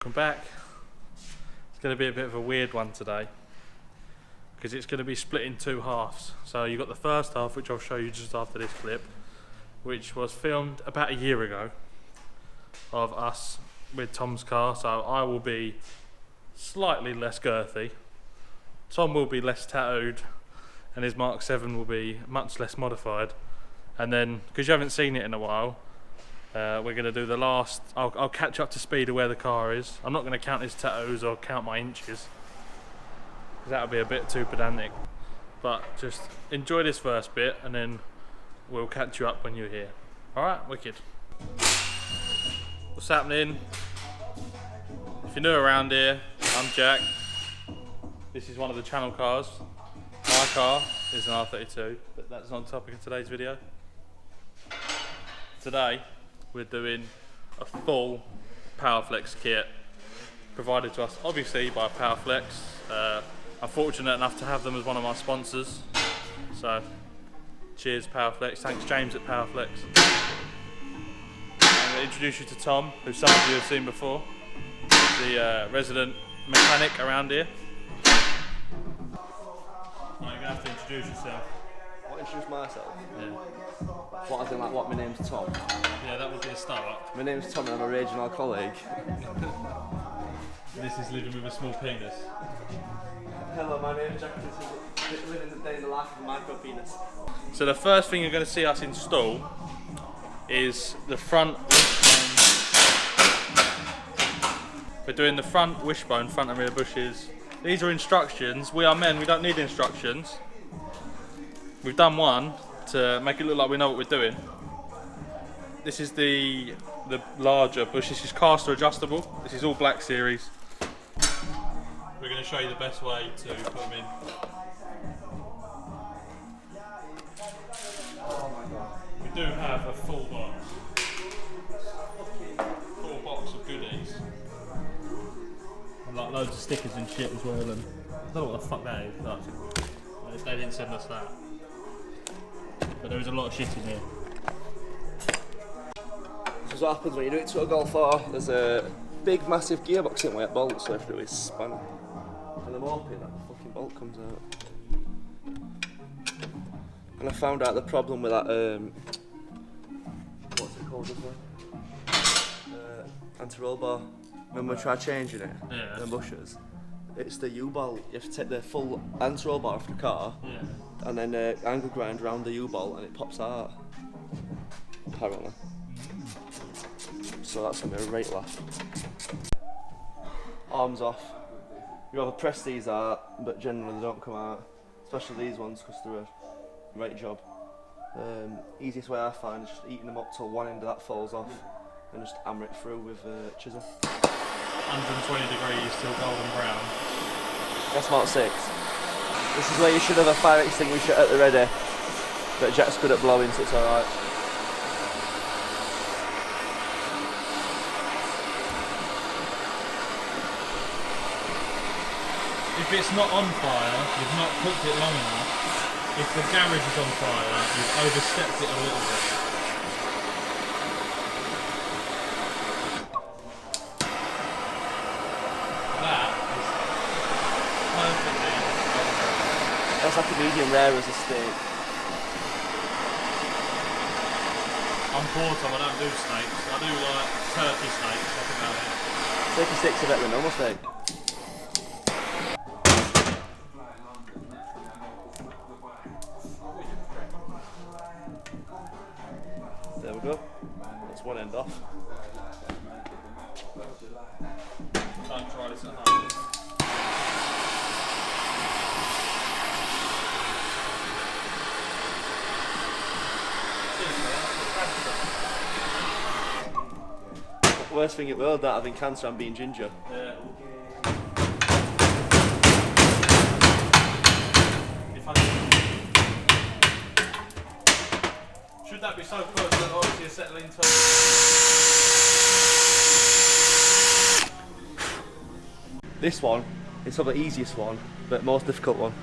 Welcome back. It's going to be a bit of a weird one today because it's going to be split in two halves. So you've got the first half, which I'll show you just after this clip, which was filmed about a year ago of us with Tom's car. So I will be slightly less girthy, Tom will be less tattooed, and his Mark 7 will be much less modified. And then, because you haven't seen it in a while, we're going to do the last. I'll catch up to speed of where the car is. I'm not going to count his tattoos or count my inches, because that would be a bit too pedantic. But just enjoy this first bit and then we'll catch you up when you're here. Alright, wicked. What's happening? If you're new around here, I'm Jack. This is one of the channel cars. My car is an R32, but that's not the topic of today's video. Today we're doing a full Powerflex kit provided to us obviously by Powerflex. I'm fortunate enough to have them as one of my sponsors, so cheers Powerflex. Thanks James at Powerflex. I'm going to introduce you to Tom, who some of you have seen before, the resident mechanic around here. You're going to have to introduce yourself. What, introduce myself? Yeah. What, as in like what, my name's Tom? Yeah, that would be a start. My name's Tom and I'm a regional colleague. This is living with a small penis. Hello, my name's Jack. This is living the day in the life of a micro penis. So the first thing you're going to see us install is the front wishbone. We're doing the front wishbone, front and rear bushes. These are instructions. We are men, we don't need instructions. We've done one to make it look like we know what we're doing. This is the larger bush. This is caster adjustable. This is all black series. We're going to show you the best way to put them in. We do have a full box. Full box of goodies. And like loads of stickers and shit as well. And I don't know what the fuck that is. Like, they didn't send us that. But there is a lot of shit in here. This is what happens when you do it to a Golf R. There's a big massive gearbox in where it bolts, so if it's spanner. And I'm hoping that the fucking bolt comes out. And I found out the problem with that, what's it called this one? Anti-roll bar. Remember we tried changing it? Yeah. The bushes. It's the U-bolt. You have to take the full anti-roll bar off the car. Yeah. And then angle grind around the U-bolt and it pops out. Apparently. So that's gonna be a right laugh. Arms off. You either press these out, but generally they don't come out. Especially these ones because they're a right job. Easiest way I find is just eating them up till one end of that falls off and just hammer it through with a chisel. 120 degrees till golden brown. That's about 6. This is where you should have a fire extinguisher at the ready, but Jack's good at blowing, so it's alright. If it's not on fire, you've not cooked it long enough. If the garage is on fire, you've overstepped it a little bit. That is perfectly. That's like a medium rare as a steak. I'm poor, Tom, I don't do steaks. I do like turkey steaks, that's about it. Turkey steaks are better than normal steak. There we go. That's one end off. Don't try this at home. Worst thing in the world, that having cancer and being ginger. Yeah. Should that be so close that obviously you're settling to? This one is probably the easiest one, but most difficult one.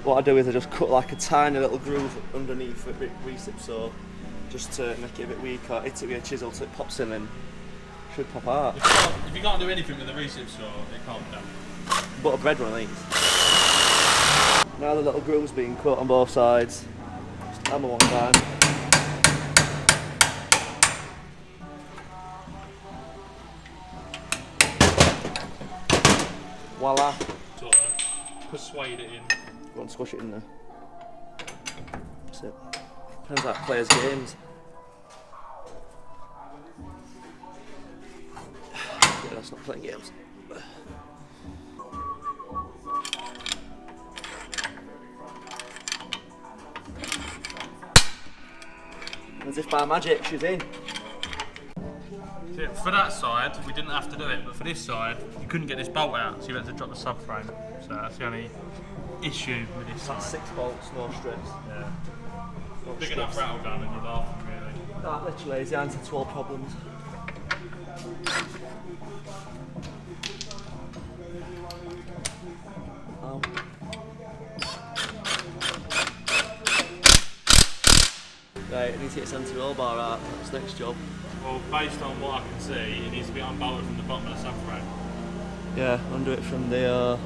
What I do is I just cut like a tiny little groove underneath with a bit recip saw, just to make it a bit weaker. Hit it with a chisel so it pops in and should pop out. If you can't do anything with the recip saw, it can't be done. Butter bread one of these. Now the little grill's being cut on both sides. Just hammer one time. Voila. Sort of persuade it in. Go and squish it in there. That's it. Depends how players' games. Yeah, that's not playing games. As if by magic, she's in. See, for that side, we didn't have to do it, but for this side, you couldn't get this bolt out, so you had to drop the subframe. So that's the only issue with this side. 6 bolts, no stress. Yeah. Big enough rattle gun and you're laughing, really. That literally is the answer to all problems. Right, I need to get centre roll bar out. That's next job. Well, based on what I can see, it needs to be unbolted from the bottom of the subframe. Yeah, undo it from the.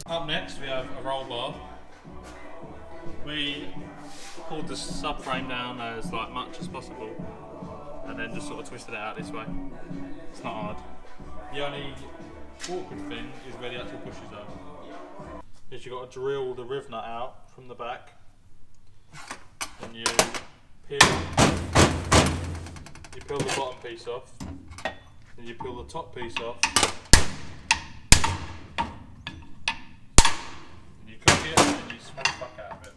Up next, we have a roll bar. We pulled the subframe down as much as possible, and then just sort of twisted it out this way. It's not hard. The only awkward thing is where the actual bushes are. Is you've got to drill the riv nut out from the back, and you peel the bottom piece off, and you peel the top piece off, and you cook it, and you smash the fuck out of it.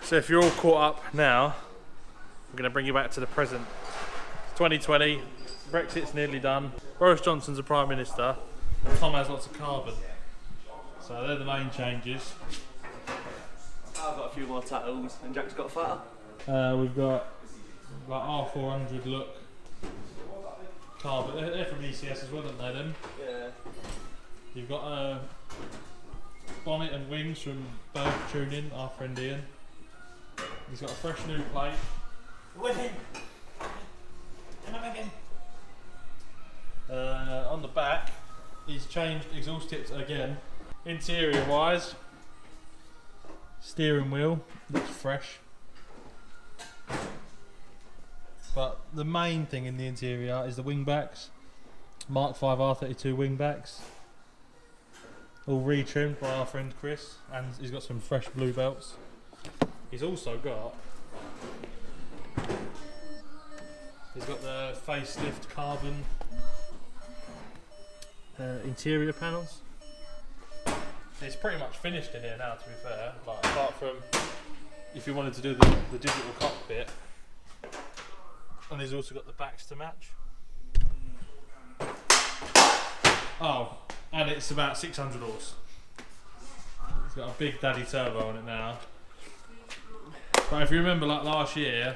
So if you're all caught up now, we're going to bring you back to the present. It's 2020, Brexit's nearly done, Boris Johnson's a Prime Minister, and Tom has lots of carbon. So they're the main changes. I've got a few more tattoos, and Jack's got fatter. We've got R400 look carbon, they're from ECS as well, aren't they them? Yeah. You've got a bonnet and wings from Berg Tuning, our friend Ian. He's got a fresh new plate. Winning! On the back, he's changed exhaust tips again. Interior wise, steering wheel looks fresh. But the main thing in the interior is the wing backs. Mark 5 R32 wing backs. All retrimmed by our friend Chris, and he's got some fresh blue belts. He's also got the facelift carbon interior panels. It's pretty much finished in here now, to be fair. Apart from if you wanted to do the digital cockpit, and he's also got the backs to match. Oh, and it's about 600 horse. It's got a big daddy turbo on it now. But if you remember, last year,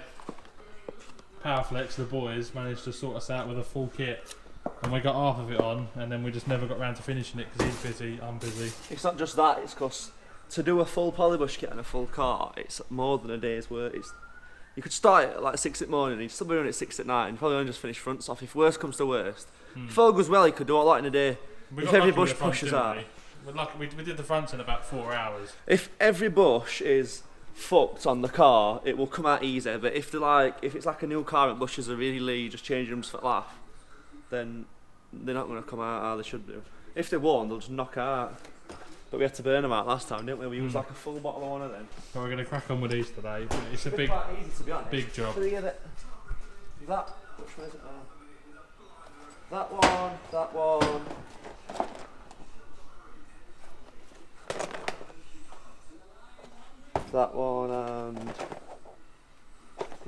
Powerflex, the boys, managed to sort us out with a full kit, and we got half of it on, and then we just never got round to finishing it because he's busy, I'm busy. It's not just that, it's because to do a full Polybush kit and a full car, it's more than a day's work. You could start it at 6 in the morning, you'd still be on at 6 at night, and probably only just finish fronts off. If worst comes to worst, if all goes well, you could do all that in a day. If every bush pushes out. We did the fronts in about 4 hours. If every bush is fucked on the car, it will come out easier. But if it's like a new car and bushes are really just changing them for laugh, then they're not going to come out how they should do. If they won't, they'll just knock out. But we had to burn them out last time, didn't we? We used like a full bottle of one of them. So we're going to crack on with these today. It's a big, easy, to be honest. big job. Which one is it? That one, that one. That one and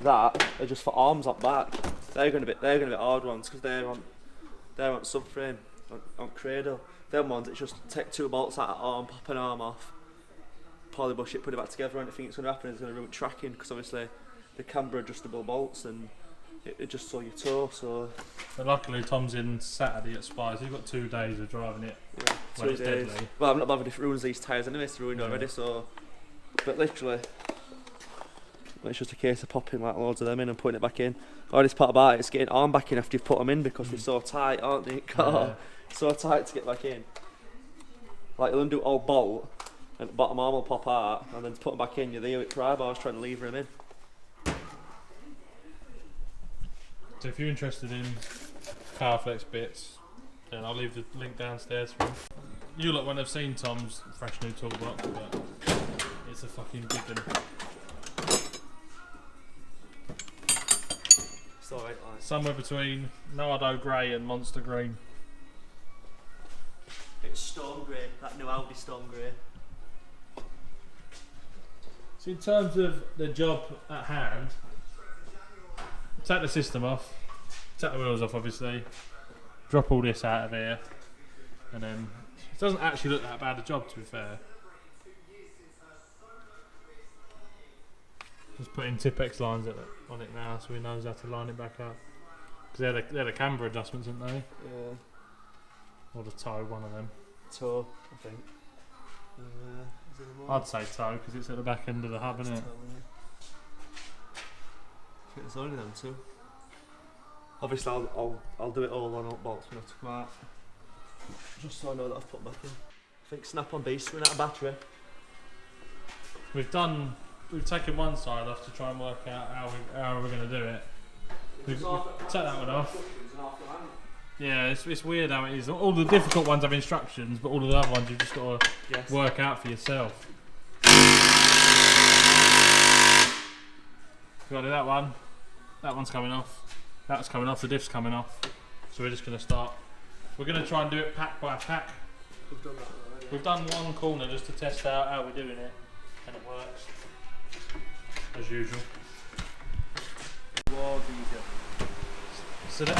that are just for arms up back. They're gonna be hard ones because they're on subframe, on cradle. Them ones, it's just take 2 bolts out of arm, pop an arm off, Polybush it, put it back together. Only thing that's going to happen is it's going to ruin tracking, because obviously the camber adjustable bolts and it just saw your toe. So. But luckily Tom's in Saturday at Spies. He's got 2 days of driving it. Yeah, when 2 it's days. deadly. Well, I'm not bothered if it ruins these tyres anyway. It's ruined already. So, but literally, it's just a case of popping like loads of them in and putting it back in. The hardest part about it is getting arm back in after you've put them in, because they're so tight, aren't they? So tight to get back in. Like you'll undo it all bolt, and the bottom arm will pop out, and then to put them back in, you're there with pry bars trying to lever them in. So if you're interested in Powerflex bits, then I'll leave the link downstairs for you. You lot won't have seen Tom's fresh new toolbox, but it's a fucking big one. It's alright, like. Somewhere between Nardo Grey and Monster Green. It's stone grey, that new Audi stone grey. So in terms of the job at hand, take the system off, take the wheels off obviously, drop all this out of here, and then it doesn't actually look that bad a job, to be fair. Just putting Tipex lines on it now so he knows how to line it back up. Because they're the camber adjustments, aren't they? Yeah. Or the toe, one of them. Toe, I think. Is it the I'd say toe because it's at the back end of the hub, isn't it? I think there's only them 2. Obviously, I'll do it all on up bolts when I took them out, just so I know that I've put them back in. I think Snap-on Beast running out of battery. We've taken one side off to try and work out how we're going to do it. We've take that one off. Yeah, it's weird how it is. All the difficult ones have instructions, but all of the other ones you've just got to work out for yourself. Got to do that one. That one's coming off. That's coming off. The diff's coming off. So we're just going to start. We're going to try and do it pack by pack. We've done that already. We've done one corner just to test out how we're doing it, and it works as usual. Was easier. So the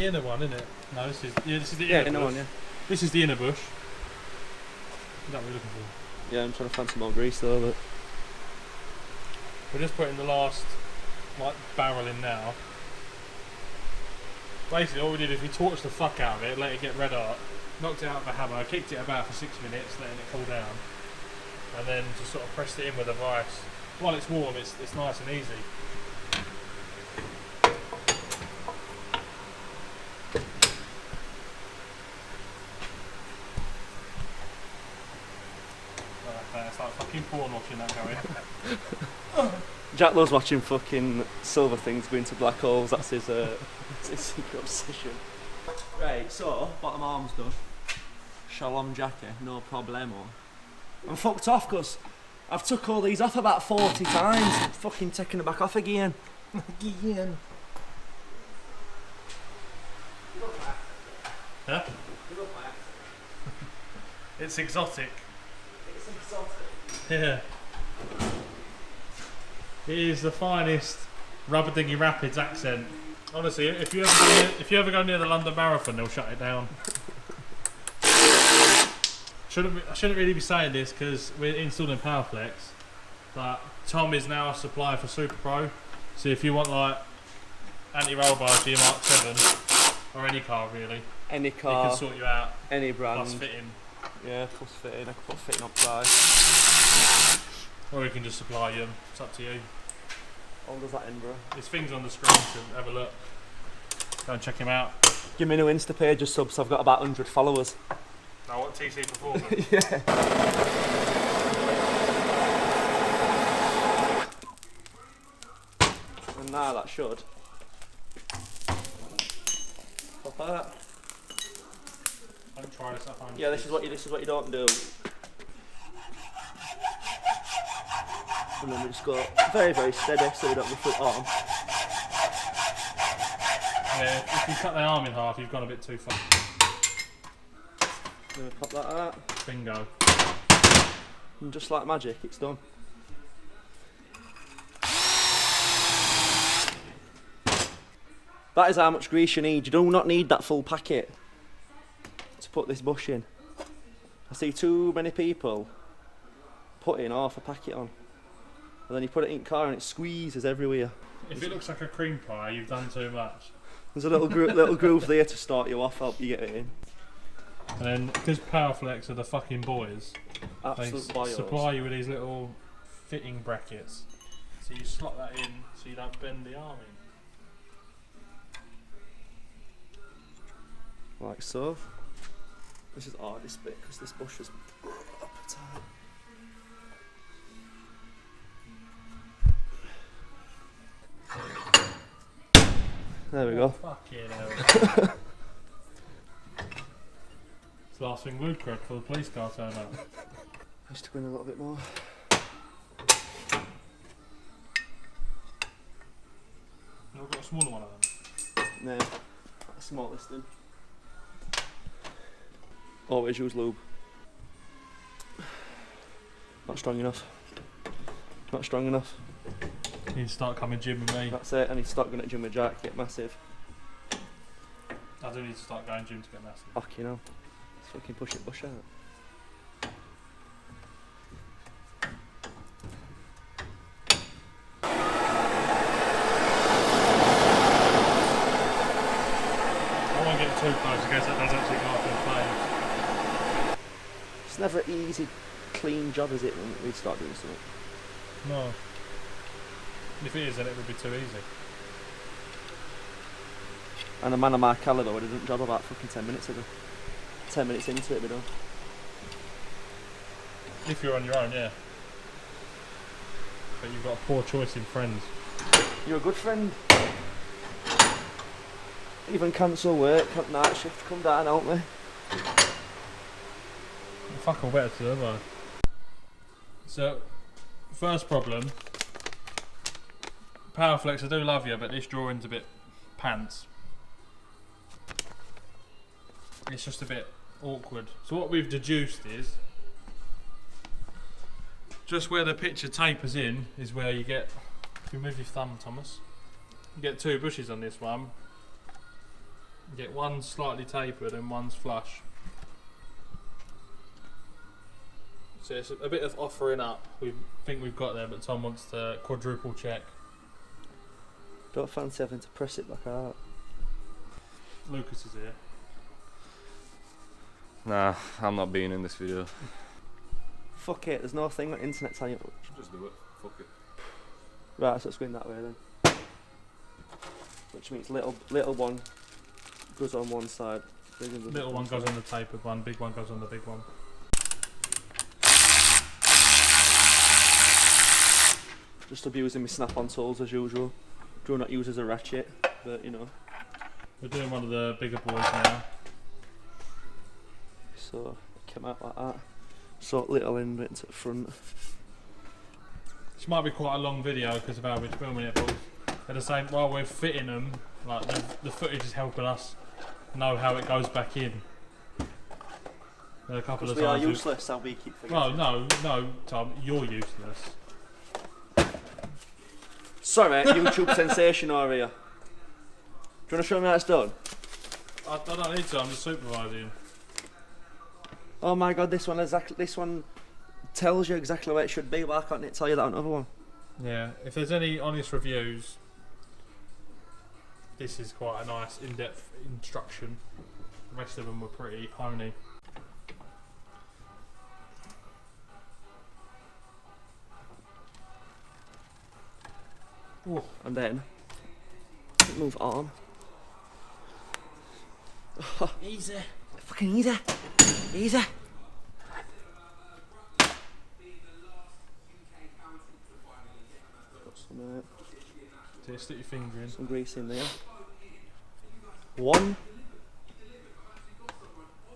inner one, isn't it? No, this is the inner inner bush. one, yeah. This is the inner bush. Is that what we're looking for? Yeah, I'm trying to find some more grease though, but We're just putting the last barrel in now. Basically all we did is we torched the fuck out of it, let it get red hot, knocked it out with a hammer, kicked it about for 6 minutes, letting it cool down, and then just sort of pressed it in with a vice. While it's warm, it's nice and easy. It's like fucking porn watching that going. Jack loves watching fucking silver things going to black holes. That's his secret obsession. Right, so bottom arm's done. Shalom Jackie, no problemo. I'm fucked off because I've took all these off about 40 times. I'm fucking taking them back off again. Again. Huh? It's exotic. It's exotic. Yeah. It is the finest Rubber Dinghy Rapids accent. Honestly, if you ever go near the London Marathon, they'll shut it down. I shouldn't really be saying this because we're installing Powerflex, but Tom is now a supplier for Super Pro. So if you want like anti-roll bars for your Mark 7 or any car really, any car, he can sort you out. any brand, plus fitting. Yeah, plus fitting. I can put fitting on price. Or you can just supply them. It's up to you. How old is that in, bro? There's things on the screen to have a look. Go and check him out. Give me a new Insta page just subs. I've got about 100 followers. I want TC Performance. Yeah. And now that should. Pop that. Don't try this at home. Yeah, this is what you don't do. And then we just go very, very steady so we don't have the foot arm. Yeah, if you cut the arm in half, you've gone a bit too far. Then we pop that out. Bingo. And just like magic, it's done. That is how much grease you need. You do not need that full packet. to put this bush in. I see too many people putting half a packet on, and then you put it in the car and it squeezes everywhere. If it looks like a cream pie, you've done too much. There's a little groove there to start you off, help you get it in. And then, because Powerflex are the fucking boys, Absolute they bios. supply you with these little fitting brackets. So you slot that in so you don't bend the arm in. Like so. This is the hardest bit because this bush is up tight. There we go. Fucking hell. It's the last thing we'd crack for the police car turn up. Just to go in a little bit more. You've got a smaller one of them? No, that's the smallest thing. Always use lube. Not strong enough. Not strong enough. You need to start coming gym with me. That's it, I need to start going to gym with Jack, get massive. I do need to start going gym to get massive. Fuck, you know. Let's fucking push it, bush out. I won't get too close in case that does actually go off in flames. It's never an easy, clean job, is it, when we start doing something? No. If it is, then it would be too easy. And a man of my calibre would have done the job about fucking 10 minutes ago. 10 minutes into it, we done. If you're on your own, yeah. But you've got a poor choice in friends. You're a good friend. Even cancel work, night shift, come down, help me. Fuck all better to do, have I? So, first problem. Powerflex, I do love you, but this drawing's a bit pants. It's just a bit awkward. So what we've deduced is, just where the picture tapers in is where you get, if you move your thumb, Thomas, you get two bushes on this one. You get one slightly tapered and one's flush. So it's a bit of offering up. We think we've got there, but Tom wants to quadruple check. Don't fancy having to press it back out. Lucas is here. Nah, I'm not being in this video. Fuck it, there's no thing on the internet telling you. Just do it. Fuck it. Right, so it's going that way then. Which means little one goes on one side. Little one goes on the tapered one, big one goes on the big one. Just abusing my snap-on tools as usual. Do not use as a ratchet, but you know. We're doing one of the bigger boys now. So it came out like that. So little end bit into the front. This might be quite a long video because of how we're filming it, but at the same while we're fitting them, like the footage is helping us know how it goes back in. There are a couple of we are times useless, how we keep forgetting. no, Tom, you're useless. Sorry mate, YouTube sensation over here. Do you want to show me how it's done? I don't need to, I'm just supervising. Oh my god, this one tells you exactly where it should be, why can't it tell you that on another one? Yeah, if there's any honest reviews, this is quite a nice in-depth instruction. The rest of them were pretty pony. Ooh. And then move arm. Easy. Fucking easy. Easy. Got some, So stick your finger in. some grease in there. 1,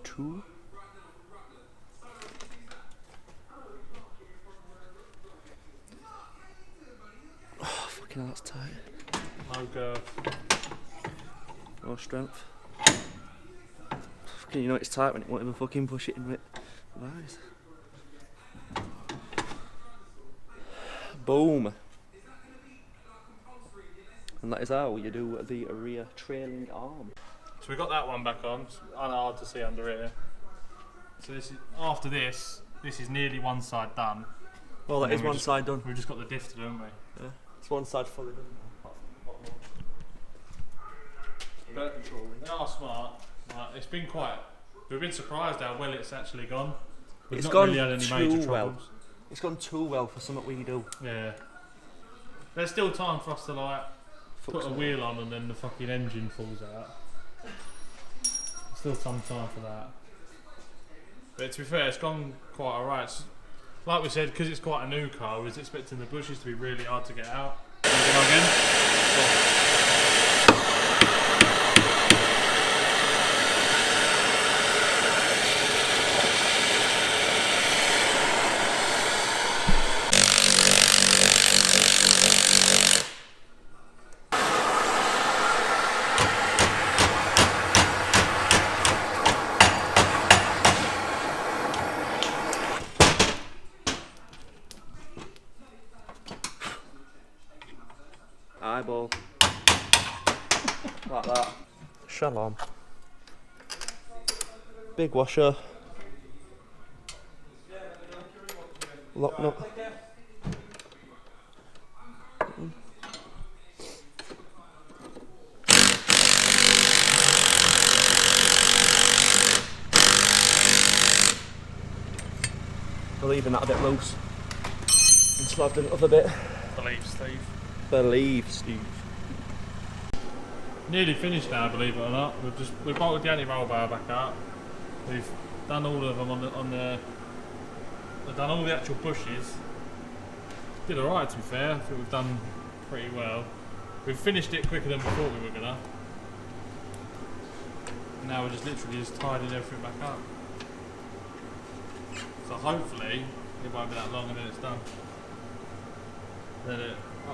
2. Oh, fucking hell, that's tight. No girth. No strength. Fucking, you know it's tight when it won't even fucking push it in with eyes. Boom. And that is how you do the rear trailing arm. So we got that one back on. It's hard to see under here. So this is, after this is nearly one side done. Well, that And is then one side done. We've just got the diff to do, haven't we? Yeah, it's one side fully done. But they are smart. Like, it's been quite. We've been surprised how well it's actually gone. We've It's not gone really had any too major well. troubles. It's gone too well for something we do. Yeah. There's still time for us to like put a Fuck's wheel on and then the fucking engine falls out. Still some time for that. But to be fair, it's gone quite alright. Like we said, because it's quite a new car, we was expecting the bushes to be really hard to get out. Go again. Eyeball. Like that. Shalom. Big washer. Lock nut. We're leaving that a bit loose until I've done it up a bit. Believe Steve. Believe, Steve. Nearly finished now, believe it or not. We've bolted the anti-roll bar back up. We've done all of them we've done all the actual bushes. Did alright, to be fair. I think we've done pretty well. We've finished it quicker than we thought we were gonna. Now we're just literally just tidying everything back up. So hopefully it won't be that long and then it's done. Then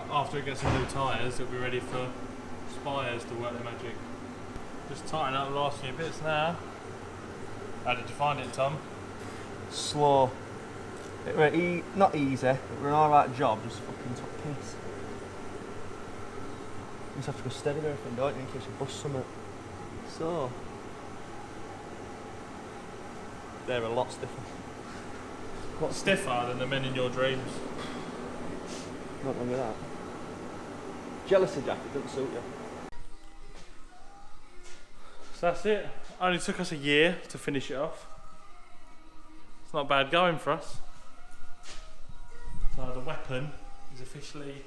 after it gets some new tyres, it'll be ready for spires to work their magic. Just tighten up the last few bits now. How did you find it, Tom? Slow. It were not easy, it were an alright job, just fucking took piss. You just have to go steady with everything, don't you, in case you bust something. So, they're a lot stiffer. What's stiffer than the men in your dreams? Not wrong with that. Jealousy jacket doesn't suit you. So that's it. Only took us a year to finish it off. It's not bad going for us. So the weapon is officially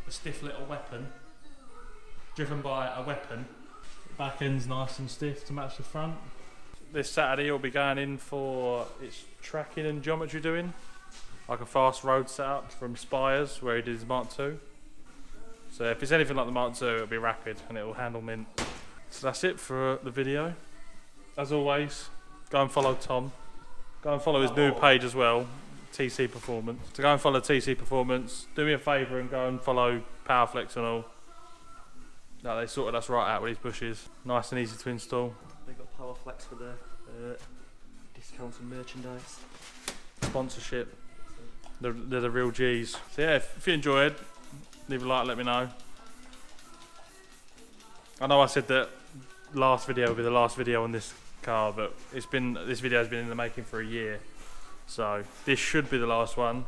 a stiff little weapon, driven by a weapon. The back end's nice and stiff to match the front. This Saturday you'll be going in for its tracking and geometry doing, like a fast road setup from Spires where he did his Mark II. So if it's anything like the Mark II, it'll be rapid and it'll handle mint. So that's it for the video. As always, go and follow Tom. Go and follow his new page as well, TC Performance. To go and follow TC Performance, do me a favour and go and follow Powerflex and all. No, they sorted us right out with these bushes. Nice and easy to install. They got Powerflex for the discounts and merchandise. Sponsorship. They're the real G's. So yeah, if you enjoyed, leave a like, let me know. I know I said that last video will be the last video on this car, but this video has been in the making for a year. So this should be the last one.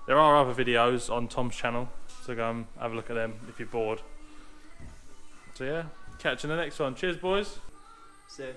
There are other videos on Tom's channel, so go and have a look at them if you're bored. So yeah, catch you in the next one. Cheers, boys. Safe.